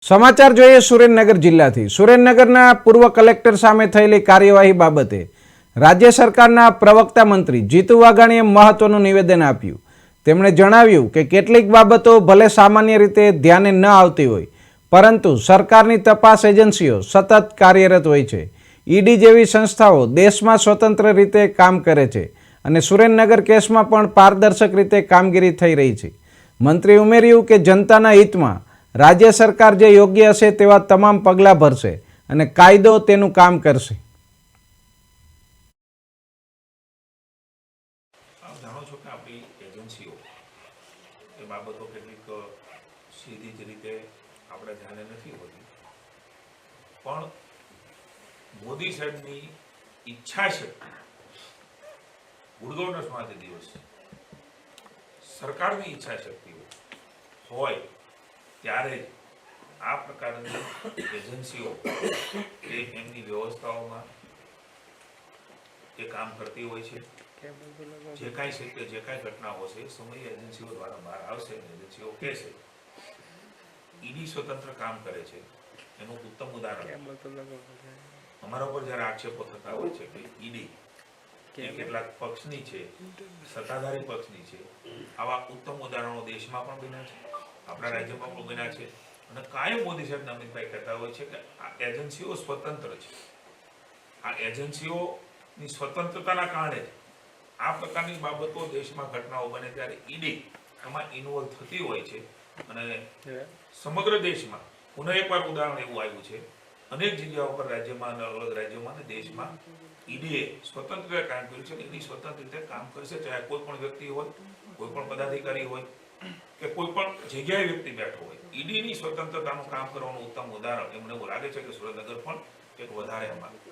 સમાચાર જોઈએ સુરેન્દ્રનગર જિલ્લાથી। સુરેન્દ્રનગરના પૂર્વ કલેક્ટર સામે થયેલી કાર્યવાહી બાબતે રાજ્ય સરકારના પ્રવક્તા મંત્રી જીતુ વાઘાણીએ મહત્વનું નિવેદન આપ્યું। તેમણે જણાવ્યું કે કેટલીક બાબતો ભલે સામાન્ય રીતે ધ્યાને ન આવતી હોય, પરંતુ સરકારની તપાસ એજન્સીઓ સતત કાર્યરત હોય છે। ઈડી જેવી સંસ્થાઓ દેશમાં સ્વતંત્ર રીતે કામ કરે છે અને સુરેન્દ્રનગર કેસમાં પણ પારદર્શક રીતે કામગીરી થઈ રહી છે। મંત્રીએ ઉમેર્યું કે જનતાના હિતમાં राज्य सरकार जो योग्य हशे तेवा तमाम पगला भरशे अने कायदो तेनुं काम करशे। आप जाणो छो कि आपणी एजेंसीओ ए बाबतो કેટલીક સીધી જ રીતે આપણે ધ્યાને નથી હોતી, પણ મોદી સાહેબની ઈચ્છાશક્તિ, ગુડ ગવર્નન્સ માટે દિવસ સરકારની ઈચ્છાશક્તિ હોય ત્યારે આ પ્રકારની એજન્સીઓ એ એમની વ્યવસ્થાઓમાં એ કામ કરતી હોય છે। જે કાંઈ છે કે જે કાંઈ ઘટનાઓ છે સમય એજન્સીઓ દ્વારા બહાર આવશે, એજન્સીઓ કહેશે। ઈડી સ્વતંત્ર કામ કરે છે એનું ઉત્તમ ઉદાહરણ અમારા ઉપર જ્યારે આક્ષેપો થતા હોય છે કે ઈડી કેટલાક પક્ષની છે, સત્તાધારી પક્ષની છે, આવા ઉત્તમ ઉદાહરણો દેશમાં પણ બન્યા છે, આપણા રાજ્યમાં પણ બન્યા છે અને કાયમ મોદી સાહેબ અમિતભાઈ કહેતા હોય છે કે આ એજન્સીઓ સ્વતંત્ર છે। આ એજન્સીઓની સ્વતંત્રતાના કારણે આ પ્રકારની બાબતો દેશમાં ઘટનાઓ બને ત્યારે ઈડી આમાં ઇન્વોલ્વ થતી હોય છે અને સમગ્ર દેશમાં પુનઃ એકવાર ઉદાહરણ એવું આવ્યું છે, અનેક જગ્યાઓ પર રાજ્યમાં, અલગ રાજ્યોમાં અને દેશમાં ઈડીએ સ્વતંત્ર રીતે કામ કર્યું છે। ઈડી સ્વતંત્ર રીતે કામ કરશે, ચાહે કોઈ પણ વ્યક્તિ હોય, કોઈ પણ પદાધિકારી હોય કે કોઈ પણ જગ્યાએ વ્યક્તિ બેઠો હોય। ઈડીની સ્વતંત્રતાનું કામ કરવાનું ઉત્તમ ઉદાહરણ એમને એવું લાગે છે કે સુરેન્દ્રનગર પણ એક વધારે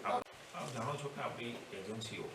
આપ જાણો છો કે આપણી એજન્સીઓ